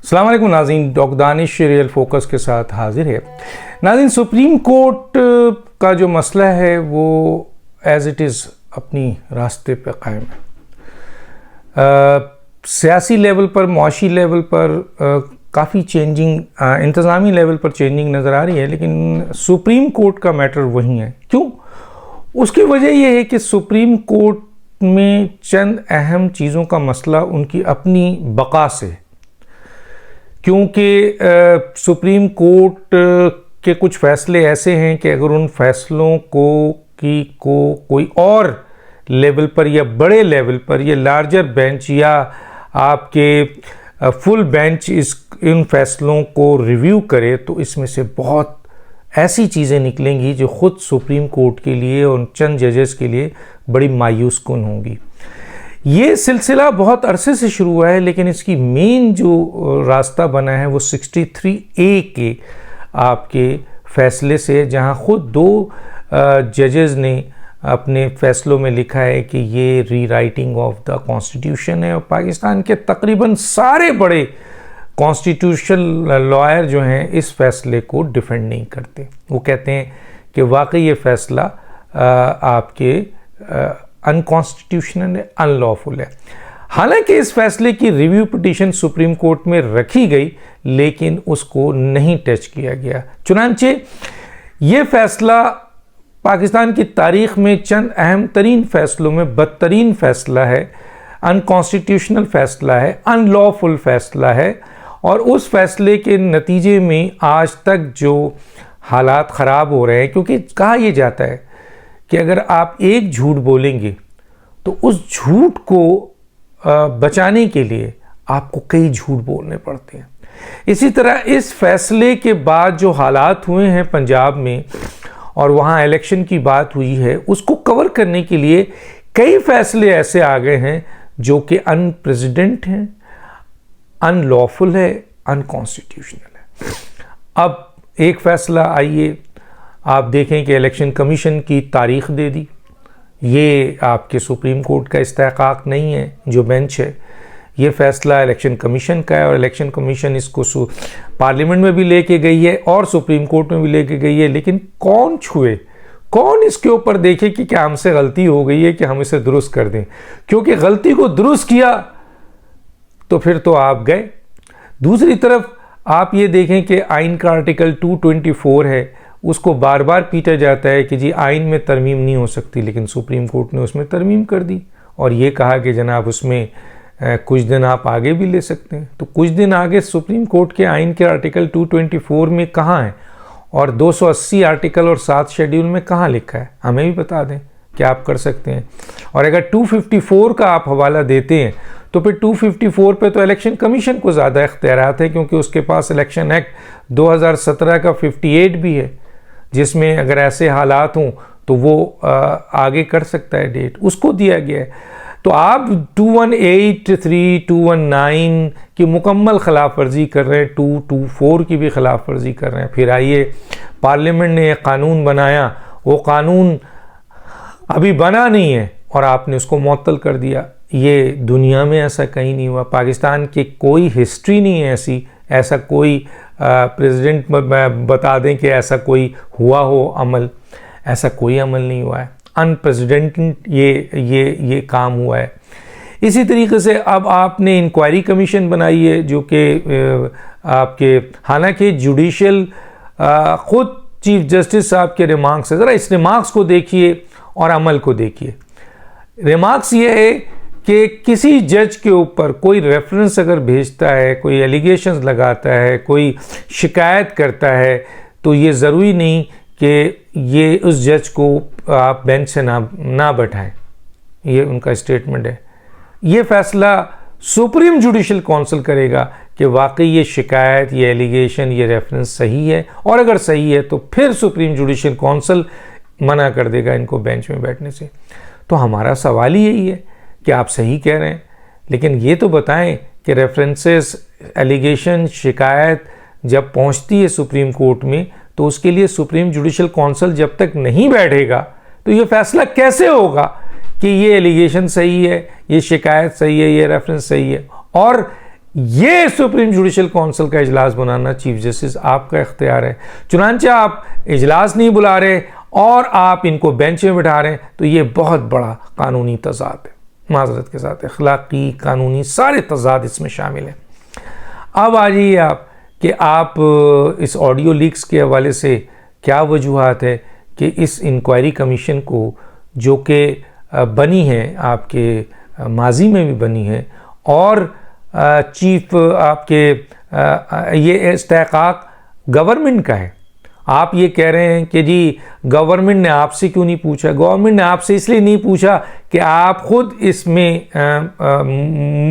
अस्सलाम वालेकुम नाज़रीन, डॉक्टर दानिश रियल फोकस के साथ हाजिर है। नाज़रीन, सुप्रीम कोर्ट का जो मसला है वो एज़ इट इज़ अपनी रास्ते पे कायम है। सियासी लेवल पर, मुआशी लेवल पर काफ़ी चेंजिंग, इंतज़ामी लेवल पर चेंजिंग नज़र आ रही है, लेकिन सुप्रीम कोर्ट का मैटर वही है। क्यों? उसकी वजह यह है कि सुप्रीम कोर्ट में चंद अहम चीज़ों का मसला उनकी अपनी बका से, क्योंकि सुप्रीम कोर्ट के कुछ फ़ैसले ऐसे हैं कि अगर उन फैसलों को कोई और लेवल पर या बड़े लेवल पर या लार्जर बेंच या आपके फुल बेंच इन फैसलों को रिव्यू करे तो इसमें से बहुत ऐसी चीज़ें निकलेंगी जो ख़ुद सुप्रीम कोर्ट के लिए और चंद जजेस के लिए बड़ी मायूस कुन होंगी। ये सिलसिला बहुत अरसे से शुरू हुआ है, लेकिन इसकी मेन जो रास्ता बना है वो 63A के आपके फ़ैसले से, जहां ख़ुद दो जजेस ने अपने फ़ैसलों में लिखा है कि ये रीराइटिंग ऑफ द कॉन्स्टिट्यूशन है। और पाकिस्तान के तकरीबन सारे बड़े कॉन्स्टिट्यूशनल लॉयर जो हैं इस फैसले को डिफेंड नहीं करते। वो कहते हैं कि वाकई ये फ़ैसला आपके अनकॉन्स्टिट्यूशनल है, अनलॉफुल है। हालांकि इस फैसले की रिव्यू पिटीशन सुप्रीम कोर्ट में रखी गई, लेकिन उसको नहीं टच किया गया। चुनांचे ये फैसला पाकिस्तान की तारीख में चंद अहम तरीन फैसलों में बदतरीन फैसला है, अनकॉन्स्टिट्यूशनल फैसला है, अनलॉफुल फैसला है। और उस फैसले के नतीजे में आज तक जो हालात ख़राब हो रहे हैं, क्योंकि कहा यह जाता है कि अगर आप एक झूठ बोलेंगे तो उस झूठ को बचाने के लिए आपको कई झूठ बोलने पड़ते हैं। इसी तरह इस फैसले के बाद जो हालात हुए हैं पंजाब में और वहाँ इलेक्शन की बात हुई है, उसको कवर करने के लिए कई फैसले ऐसे आ गए हैं जो कि अनप्रेसिडेंट हैं, अनलॉफुल है, अनकॉन्स्टिट्यूशनल है। अब एक फ़ैसला आइए आप देखें कि इलेक्शन कमीशन की तारीख़ दे दी। ये आपके सुप्रीम कोर्ट का इस्तेहकाक नहीं है, जो बेंच है ये फ़ैसला इलेक्शन कमीशन का है और इलेक्शन कमीशन इसको पार्लियामेंट में भी लेके गई है और सुप्रीम कोर्ट में भी लेके गई है। लेकिन कौन छुए, कौन इसके ऊपर देखे कि क्या हमसे गलती हो गई है कि हम इसे दुरुस्त कर दें, क्योंकि गलती को दुरुस्त किया तो फिर तो आप गए। दूसरी तरफ आप ये देखें कि आइन का आर्टिकल 224 है, उसको बार बार पीटा जाता है कि जी आइन में तरमीम नहीं हो सकती, लेकिन सुप्रीम कोर्ट ने उसमें तरमीम कर दी और ये कहा कि जनाब उसमें कुछ दिन आप आगे भी ले सकते हैं। तो कुछ दिन आगे सुप्रीम कोर्ट के आइन के आर्टिकल 224 में कहाँ है और 280 आर्टिकल और 7 शेड्यूल में कहाँ लिखा है, हमें भी बता दें कि आप कर सकते हैं। और अगर 254 का आप हवाला देते हैं तो फिर 254 पे तो इलेक्शन कमीशन को ज़्यादा इख्तियारात है, क्योंकि उसके पास इलेक्शन एक्ट 2017 का 58 भी है, जिसमें अगर ऐसे हालात हों तो वो आगे कर सकता है डेट, उसको दिया गया है। तो आप 2183, 219 की मुकम्मल खिलाफ वर्जी कर रहे हैं, 224 की भी खिलाफ वर्जी कर रहे हैं। फिर आइए पार्लियामेंट ने एक कानून बनाया, वो कानून अभी बना नहीं है और आपने उसको मुअत्तल कर दिया। ये दुनिया में ऐसा कहीं नहीं हुआ, पाकिस्तान की कोई हिस्ट्री नहीं है ऐसा कोई प्रेसिडेंट बता दें कि ऐसा कोई हुआ हो अमल, ऐसा कोई अमल नहीं हुआ है। अनप्रेसिडेंटेड ये काम हुआ है। इसी तरीके से अब आपने इंक्वायरी कमीशन बनाई है जो कि आपके, हालांकि जुडिशल ख़ुद चीफ जस्टिस साहब के रिमार्क्स है, ज़रा इस रिमार्क्स को देखिए और अमल को देखिए। रिमार्क्स ये है कि किसी जज के ऊपर कोई रेफरेंस अगर भेजता है, कोई एलिगेशंस लगाता है, कोई शिकायत करता है, तो ये ज़रूरी नहीं कि ये उस जज को आप बेंच से ना बैठाएं। ये उनका स्टेटमेंट है। ये फ़ैसला सुप्रीम जुडिशल काउंसिल करेगा कि वाकई ये शिकायत, ये एलिगेशन, ये रेफरेंस सही है, और अगर सही है तो फिर सुप्रीम जुडिशल काउंसिल मना कर देगा इनको बेंच में बैठने से। तो हमारा सवाल ही यही है कि आप सही कह रहे हैं, लेकिन ये तो बताएं कि रेफरेंसेस, एलिगेशन, शिकायत जब पहुंचती है सुप्रीम कोर्ट में तो उसके लिए सुप्रीम जुडिशल काउंसिल जब तक नहीं बैठेगा तो ये फैसला कैसे होगा कि ये एलिगेशन सही है, ये शिकायत सही है, ये रेफरेंस सही है। और ये सुप्रीम जुडिशल काउंसिल का इजलास बनाना चीफ जस्टिस आपका इख्तियार है। चुनांचे आप इजलास नहीं बुला रहे और आप इनको बेंच में बिठा रहे हैं, तो ये बहुत बड़ा कानूनी तजाद है। माजरत के साथ अखलाकी, कानूनी सारे तजाद इसमें शामिल हैं। अब आ जाइए आप कि आप इस ऑडियो लीक्स के हवाले से क्या वजूहात है कि इस इंक्वायरी कमीशन को, जो कि बनी है आपके माजी में भी बनी है, और चीफ आपके ये इस्तेहकाक गवर्नमेंट का है। आप ये कह रहे हैं कि जी गवर्नमेंट ने आपसे क्यों नहीं पूछा। गवर्नमेंट ने आपसे इसलिए नहीं पूछा कि आप खुद इसमें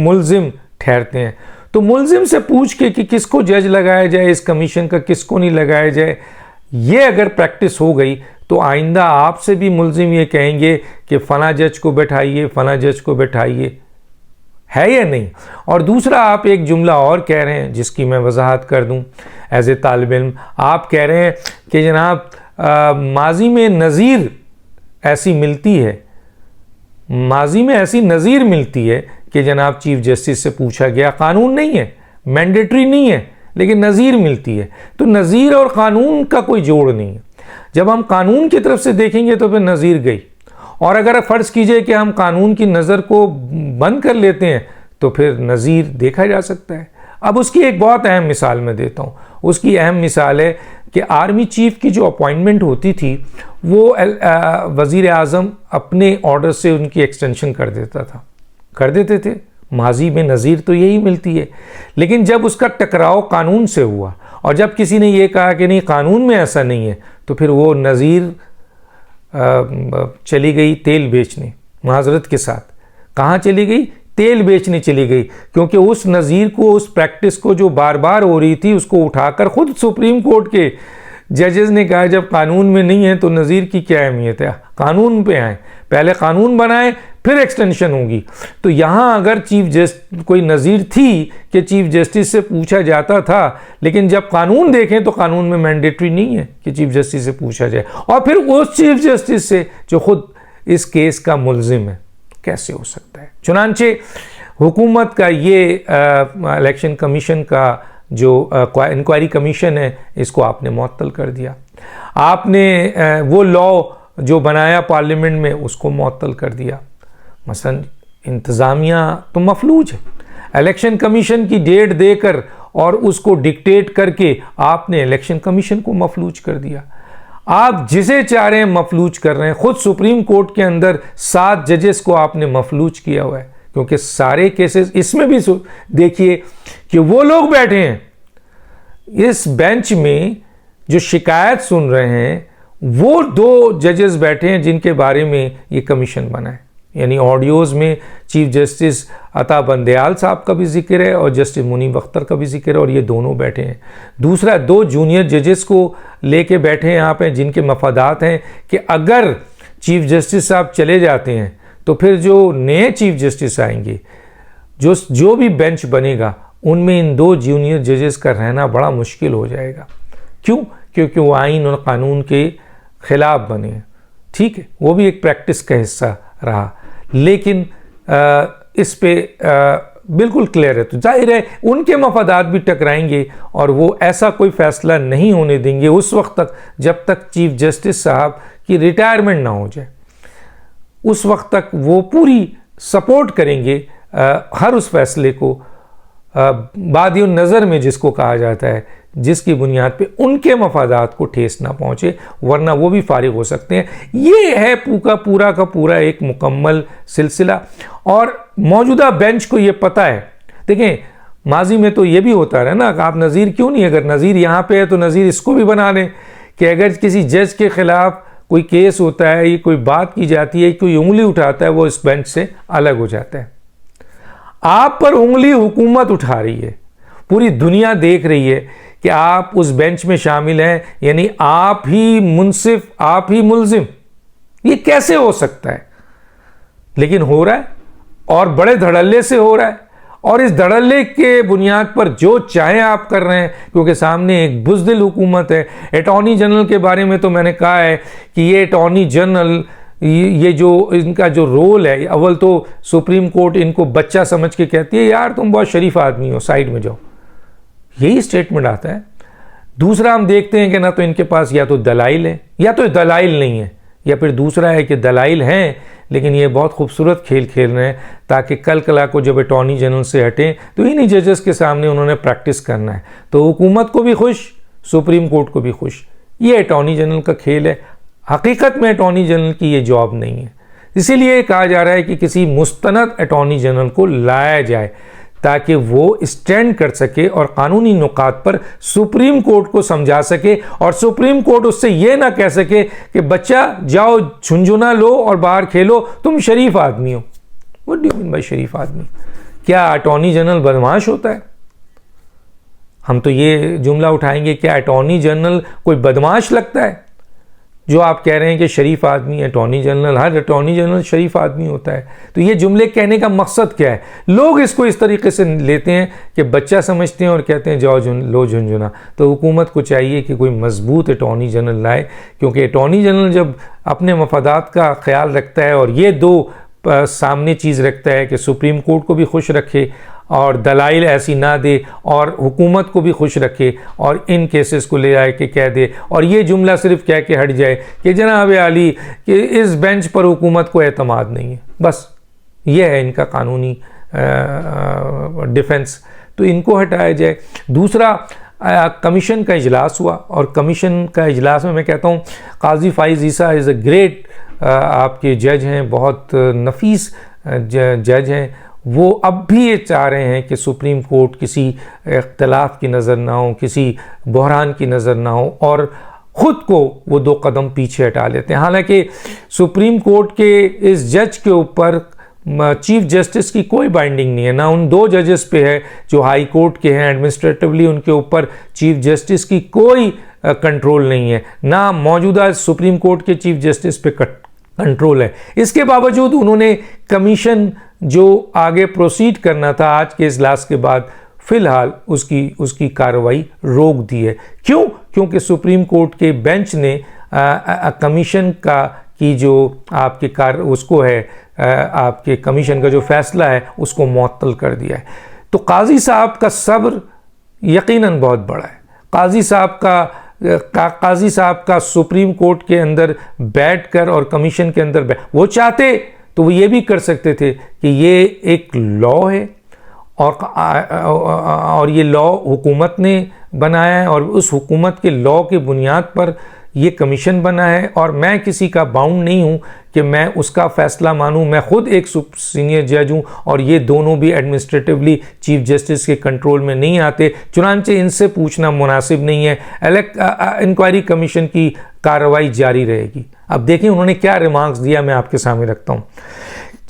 मुल्जिम ठहरते हैं। तो मुल्जिम से पूछ के कि किसको जज लगाया जाए इस कमीशन का, किसको नहीं लगाया जाए, ये अगर प्रैक्टिस हो गई तो आइंदा आपसे भी मुल्जिम ये कहेंगे कि फ़ला जज को बैठाइए, फ़ला जज को बैठाइए, है या नहीं। और दूसरा, आप एक जुमला और कह रहे हैं जिसकी मैं वजाहत कर दूं एज ए तालिब इल्म। आप कह रहे हैं कि जनाब माजी में नज़ीर ऐसी मिलती है, माजी में ऐसी नज़ीर मिलती है कि जनाब चीफ जस्टिस से पूछा गया, कानून नहीं है, मैंडेटरी नहीं है, लेकिन नज़ीर मिलती है। तो नज़ीर और कानून का कोई जोड़ नहीं है। जब हम कानून की तरफ से देखेंगे तो फिर नज़ीर गई, और अगर फ़र्ज़ कीजिए कि हम कानून की नज़र को बंद कर लेते हैं तो फिर नज़ीर देखा जा सकता है। अब उसकी एक बहुत अहम मिसाल मैं देता हूँ। उसकी अहम मिसाल है कि आर्मी चीफ की जो अपॉइंटमेंट होती थी वो वज़ीर आज़म अपने ऑर्डर से उनकी एक्सटेंशन कर देते थे। माजी में नज़ीर तो यही मिलती है, लेकिन जब उसका टकराव कानून से हुआ और जब किसी ने ये कहा कि नहीं कानून में ऐसा नहीं है, तो फिर वो नज़ीर चली गई तेल बेचने। माजरत के साथ कहाँ चली गई? तेल बेचने चली गई, क्योंकि उस नज़ीर को, उस प्रैक्टिस को जो बार बार हो रही थी, उसको उठाकर खुद सुप्रीम कोर्ट के जजेस ने कहा जब कानून में नहीं है तो नज़ीर की क्या अहमियत है, कानून पे आए, पहले कानून बनाए फिर एक्सटेंशन होगी। तो यहाँ अगर कोई नज़ीर थी कि चीफ जस्टिस से पूछा जाता था, लेकिन जब कानून देखें तो कानून में मैंडेटरी नहीं है कि चीफ जस्टिस से पूछा जाए, और फिर उस चीफ जस्टिस से जो खुद इस केस का मुल्जिम है, कैसे हो सकता है। चुनांचे हुकूमत का ये इलेक्शन कमीशन का जो इंक्वायरी कमीशन है, इसको आपने मुअत्तल कर दिया। आपने वो लॉ जो बनाया पार्लियामेंट में उसको मुअत्तल कर दिया। मसलन इंतज़ामिया तो मफलूज है, इलेक्शन कमीशन की डेट देकर और उसको डिक्टेट करके आपने इलेक्शन कमीशन को मफलूज कर दिया। आप जिसे चाह रहे हैं मफलूज कर रहे हैं। खुद सुप्रीम कोर्ट के अंदर 7 जजेस को आपने मफलूज किया हुआ है, क्योंकि सारे केसेस इसमें भी देखिए कि वो लोग बैठे हैं इस बेंच में जो शिकायत सुन रहे हैं, वो 2 जजेस बैठे हैं जिनके बारे में ये कमीशन बना है। यानी ऑडियोज़ में चीफ जस्टिस अता बंदयाल साहब का भी जिक्र है और जस्टिस मुनीब अख्तर का भी जिक्र है, और ये दोनों बैठे हैं। दूसरा, 2 जूनियर जजेस को लेके बैठे हैं यहाँ पे जिनके मफादात हैं कि अगर चीफ जस्टिस साहब चले जाते हैं तो फिर जो नए चीफ जस्टिस आएंगे, जो भी बेंच बनेगा, उनमें इन 2 जूनियर जजेस का रहना बड़ा मुश्किल हो जाएगा। क्यों? क्योंकि वो आइन और कानून के ख़िलाफ़ बने हैं। ठीक है, वो भी एक प्रैक्टिस का हिस्सा रहा, लेकिन इस पे बिल्कुल क्लियर है। तो जाहिर है उनके मफादात भी टकराएंगे और वो ऐसा कोई फ़ैसला नहीं होने देंगे उस वक्त तक जब तक चीफ जस्टिस साहब की रिटायरमेंट ना हो जाए। उस वक्त तक वो पूरी सपोर्ट करेंगे हर उस फैसले को बादियो नज़र में, जिसको कहा जाता है, जिसकी बुनियाद पे उनके मफादात को ठेस ना पहुँचे, वरना वो भी फारिग हो सकते हैं। ये है पूरा का पूरा एक मुकम्मल सिलसिला, और मौजूदा बेंच को ये पता है। देखें, माजी में तो ये भी होता है ना, आप नज़ीर क्यों नहीं, अगर नज़ीर यहाँ पे है तो नज़ीर इसको भी बना लें कि अगर किसी जज के ख़िलाफ़ कोई केस होता है, ये कोई बात की जाती है, कोई उंगली उठाता है, वो इस बेंच से अलग हो जाता है। आप पर उंगली हुकूमत उठा रही है, पूरी दुनिया देख रही है कि आप उस बेंच में शामिल हैं, यानी आप ही मुनसिफ, आप ही मुल्जिम। ये कैसे हो सकता है? लेकिन हो रहा है, और बड़े धड़ल्ले से हो रहा है, और इस धड़ल्ले के बुनियाद पर जो चाहे आप कर रहे हैं, क्योंकि सामने एक बुज़दिल हुकूमत है। अटॉर्नी जनरल के बारे में तो मैंने कहा है कि ये अटॉर्नी जनरल ये जो इनका जो रोल है, अव्वल तो सुप्रीम कोर्ट इनको बच्चा समझ के कहती है यार तुम बहुत शरीफ आदमी हो, साइड में जाओ, यही स्टेटमेंट आता है। दूसरा हम देखते हैं कि ना तो इनके पास या तो दलाइल है या तो दलाइल नहीं है, या फिर दूसरा है कि दलाइल हैं लेकिन ये बहुत खूबसूरत खेल खेल रहे हैं ताकि कल कला को जब अटॉर्नी जनरल से हटें तो इन्हीं जजेस के सामने उन्होंने प्रैक्टिस करना है। तो हुकूमत को भी खुश, सुप्रीम कोर्ट को भी खुश। ये अटॉर्नी जनरल का खेल है। हकीकत में अटॉर्नी जनरल की ये जॉब नहीं है। इसीलिए कहा जा रहा है कि किसी मुस्तनद अटॉर्नी जनरल को लाया जाए ताकि वो स्टैंड कर सके और कानूनी नुकात पर सुप्रीम कोर्ट को समझा सके और सुप्रीम कोर्ट उससे ये ना कह सके कि बच्चा जाओ झुंझुना लो और बाहर खेलो, तुम शरीफ आदमी हो। What do you mean by शरीफ आदमी? क्या अटॉर्नी जनरल बदमाश होता है? हम तो ये जुमला उठाएंगे, क्या अटॉर्नी जनरल कोई बदमाश लगता है? जो आप कह रहे हैं कि शरीफ आदमी अटॉर्नी जनरल, हर अटॉर्नी जनरल शरीफ आदमी होता है। तो ये जुमले कहने का मकसद क्या है? लोग इसको इस तरीके से लेते हैं कि बच्चा समझते हैं और कहते हैं जाओ लो झुंझुना। तो हुकूमत को चाहिए कि कोई मजबूत अटॉर्नी जनरल लाए, क्योंकि अटॉर्नी जनरल जब अपने मफादात का ख्याल रखता है और ये दो सामने चीज़ रखता है कि सुप्रीम कोर्ट को भी खुश रखे और दलाइल ऐसी ना दे और हुकूमत को भी खुश रखे और इन केसेस को ले आए कि कह दे और ये जुमला सिर्फ कह के हट जाए कि जनाब आली कि इस बेंच पर हुकूमत को एतमाद नहीं है, बस ये है इनका कानूनी डिफेंस, तो इनको हटाया जाए। दूसरा, कमीशन का इजलास हुआ और कमीशन का इजलास में मैं कहता हूँ काजी फाइज ईसा इज़ अ ग्रेट आपके जज हैं, बहुत नफीस जज हैं। वो अब भी ये चाह रहे हैं कि सुप्रीम कोर्ट किसी इख्तलाफ की नज़र ना हो, किसी बहरान की नज़र ना हो और ख़ुद को वो 2 कदम पीछे हटा लेते हैं। हालांकि सुप्रीम कोर्ट के इस जज के ऊपर चीफ जस्टिस की कोई बाइंडिंग नहीं है, ना उन 2 जजेस पे है जो हाई कोर्ट के हैं। एडमिनिस्ट्रेटिवली उनके ऊपर चीफ जस्टिस की कोई कंट्रोल नहीं है, ना मौजूदा सुप्रीम कोर्ट के चीफ जस्टिस पे कंट्रोल है। इसके बावजूद उन्होंने कमीशन जो आगे प्रोसीड करना था आज के इजलास के बाद, फ़िलहाल उसकी कार्रवाई रोक दी है। क्यों? क्योंकि सुप्रीम कोर्ट के बेंच ने कमीशन की जो आपके उसको है आपके कमीशन का जो फैसला है उसको मुअत्तल कर दिया है। तो काजी साहब का सब्र यकीनन बहुत बड़ा है। काजी साहब का सुप्रीम कोर्ट के अंदर बैठकर और कमीशन के अंदर वो चाहते तो वो ये भी कर सकते थे कि ये एक लॉ है और ये लॉ हुकूमत ने बनाया है और उस हुकूमत के लॉ की बुनियाद पर ये कमीशन बना है और मैं किसी का बाउंड नहीं हूँ कि मैं उसका फ़ैसला मानूँ। मैं ख़ुद एक सीनियर जज हूँ और ये दोनों भी एडमिनिस्ट्रेटिवली चीफ जस्टिस के कंट्रोल में नहीं आते, चुनांचे इनसे पूछना मुनासिब नहीं है। इंक्वायरी कमीशन की कार्रवाई जारी रहेगी। अब देखिए उन्होंने क्या रिमार्क्स दिया, मैं आपके सामने रखता हूँ।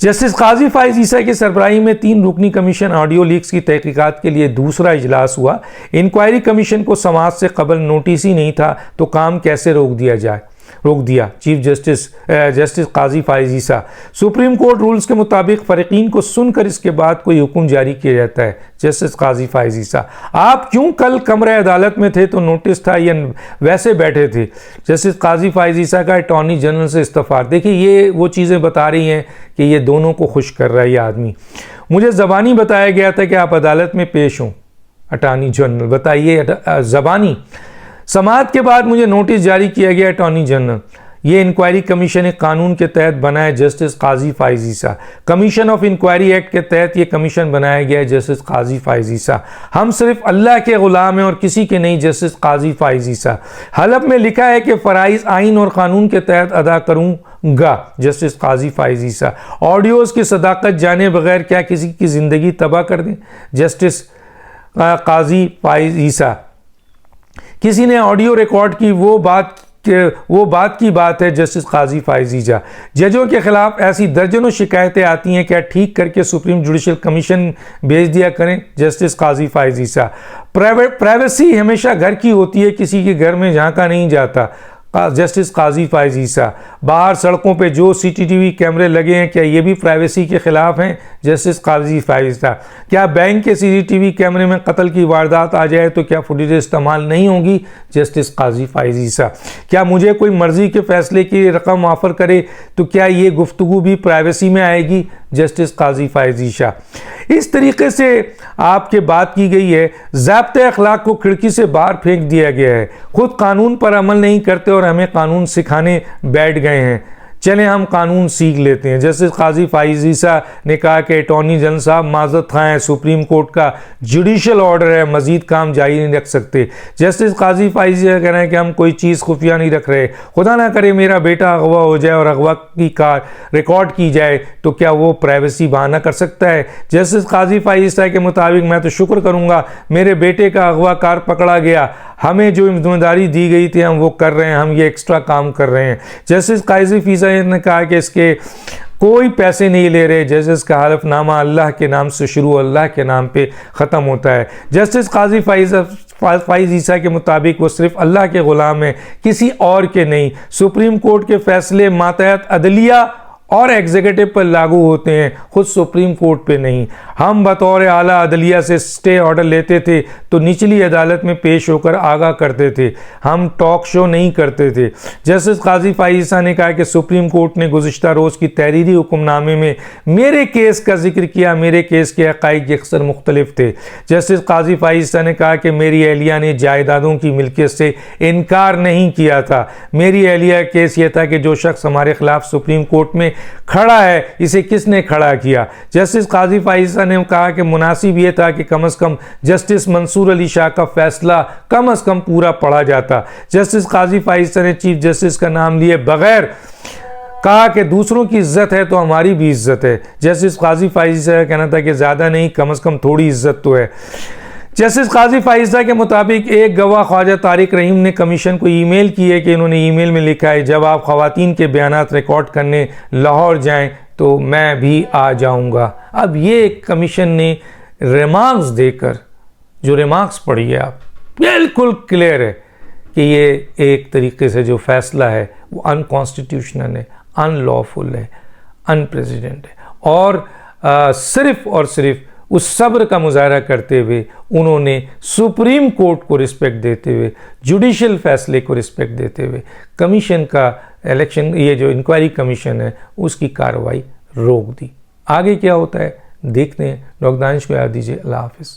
जस्टिस काजी फाइज ईसा की सरबराही में 3 रुकनी कमीशन ऑडियो लीक्स की तहकीकात के लिए दूसरा इजलास हुआ। इंक्वायरी कमीशन को समाअत से कबल नोटिस ही नहीं था तो काम कैसे रोक दिया चीफ जस्टिस काजी फाइज ईसा। सुप्रीम कोर्ट रूल्स के मुताबिक फ़रीक़ीन को सुनकर इसके बाद कोई हुक्म जारी किया जाता है। जस्टिस काजी फाइज ईसा, आप क्यों कल कमरे अदालत में थे तो नोटिस था या वैसे बैठे थे? जस्टिस काजी फाइज ईसा का अटॉर्नी जनरल से इस्तीफ़ा। देखिए ये वो चीज़ें बता रही हैं कि ये दोनों को खुश कर रहा है ये आदमी। मुझे ज़बानी बताया गया था कि आप अदालत में पेश हों। अटॉर्नी जनरल बताइए, ज़बानी समाअत के बाद मुझे नोटिस जारी किया गया अटॉर्नी जनरल। ये इंक्वायरी कमीशन एक कानून के तहत बना है justice Qazi Faez Isa. Commission of inquiry act के तहत ये कमीशन बनाया गया है जस्टिस काजी फाइज ईसा। हम सिर्फ अल्लाह के गुलाम हैं और किसी के नहीं। जस्टिस काजी फाइज ईसा। हलफ में लिखा है कि फ़राइज़ आइन और कानून के तहत अदा करूँगा। जस्टिस काजी फाइज ईसा। ऑडियोज़ की सदाकत जाने बगैर क्या किसी की ज़िंदगी तबाह कर दें? जस्टिस काजी फाइज ईसा। किसी ने ऑडियो रिकॉर्ड की वो बात की बात है। जस्टिस काजी फाइज ईसा। जजों के खिलाफ ऐसी दर्जनों शिकायतें आती हैं, क्या ठीक करके सुप्रीम जुडिशल कमीशन भेज दिया करें? जस्टिस काजी फाइज ईसा। प्राइवेसी हमेशा घर की होती है, किसी के घर में झांका नहीं जाता। जस्टिस काजी फायज ईसा। बाहर सड़कों पे जो सीसीटीवी कैमरे लगे हैं, क्या ये भी प्राइवेसी के खिलाफ हैं? जस्टिस काजी फायज ईसा। क्या बैंक के सीसीटीवी कैमरे में कत्ल की वारदात आ जाए तो क्या फुटेज इस्तेमाल नहीं होगी? जस्टिस काजी फायज ईसा। क्या मुझे कोई मर्जी के फैसले की रकम ऑफर करे तो क्या ये गुफ्तगू भी प्राइवेसी में आएगी? जस्टिस काजी फायज ईसा। इस तरीके से आपके बात की गई है। ज़ाब्ते अखलाक को खिड़की से बाहर फेंक दिया गया है। खुद कानून पर अमल नहीं करते और हमें कानून सिखाने बैठ गए हैं। चलें हम कानून सीख लेते हैं। जस्टिस काजी फायज ईसा ने कहा कि अटॉर्नी जनरल साहब माजरत खां है, सुप्रीम कोर्ट का जुडिशल ऑर्डर है, मजीद काम जारी नहीं रख सकते। जस्टिस काजी फायज ईसा कह रहे हैं कि हम कोई चीज़ खुफिया नहीं रख रहे। खुदा ना करे मेरा बेटा अगवा हो जाए और अगवा की कार रिकॉर्ड की जाए तो क्या वो प्राइवेसी बहाना कर सकता है? जस्टिस काजी फायज ईसा के मुताबिक मैं तो शुक्र करूँगा मेरे बेटे का अगवा कार पकड़ा गया, हमें जो जिम्मेदारी दी गई थी हम वो कर रहे हैं, हम ये एक्स्ट्रा काम कर रहे हैं। जस्टिस काजी फायज ईसा ने कहा कि इसके कोई पैसे नहीं ले रहे। जस्टिस का हलफनामा अल्लाह के नाम से शुरू, अल्लाह के नाम पे ख़त्म होता है। जस्टिस काजी फायज ईसा के मुताबिक वो सिर्फ अल्लाह के ग़ुलाम हैं, किसी और के नहीं। सुप्रीम कोर्ट के फैसले मातहत अदलिया और एग्जीक्यूटिव पर लागू होते हैं, खुद सुप्रीम कोर्ट पे नहीं। हम बतौर आला अदलिया से स्टे ऑर्डर लेते थे तो निचली अदालत में पेश होकर आगाह करते थे, हम टॉक शो नहीं करते थे। जस्टिस काजी फायज ईसा ने कहा कि सुप्रीम कोर्ट ने गुज़िश्ता रोज़ की तहरीरी हुक्मनामे में मेरे केस का जिक्र किया, मेरे केस के हक़ाइक़ अक्सर मुख्तलिफ थे। जस्टिस काजी फायज ईसा ने कहा कि मेरी अहलिया ने जायदादों की मिल्कियत से इनकार नहीं किया था। मेरी अहलिया का केस ये था कि जो शख्स हमारे खिलाफ सुप्रीम कोर्ट में खड़ा है इसे किसने खड़ा किया? जस्टिस काजी फायज ईसा ने कहा कि मुनासिब यह था कि कम से कम जस्टिस मंसूर अली शाह का फैसला कम से कम पूरा पढ़ा जाता। जस्टिस काजी फायज ईसा ने चीफ जस्टिस का नाम लिए बगैर कहा कि दूसरों की इज्जत है तो हमारी भी इज्जत है। जस्टिस काजी फायज ईसा का कहना था कि ज़्यादा नहीं कम से कम थोड़ी इज्जत तो है। जस्टिस काजी फायज ईसा के मुताबिक एक गवाह ख्वाजा तारिक रहीम ने कमीशन को ईमेल की है कि इन्होंने ईमेल में लिखा है जब आप ख़वातीन के बयानात रिकॉर्ड करने लाहौर जाएं तो मैं भी आ जाऊंगा। अब ये कमीशन ने रिमार्क्स देकर जो रिमार्क्स पढ़ी है आप, बिल्कुल क्लियर है कि ये एक तरीके से जो फैसला है वो अनकॉन्स्टिट्यूशनल है, अनलॉफुल है, अनप्रेसिडेंट है और सिर्फ और सिर्फ उस सब्र का मुजाहरा करते हुए उन्होंने सुप्रीम कोर्ट को रिस्पेक्ट देते हुए, जुडिशल फैसले को रिस्पेक्ट देते हुए कमीशन का इलेक्शन, ये जो इंक्वायरी कमीशन है उसकी कार्रवाई रोक दी। आगे क्या होता है देखते हैं। डॉक्टर दानिश को याद दीजिए। अल्लाह हाफिज़।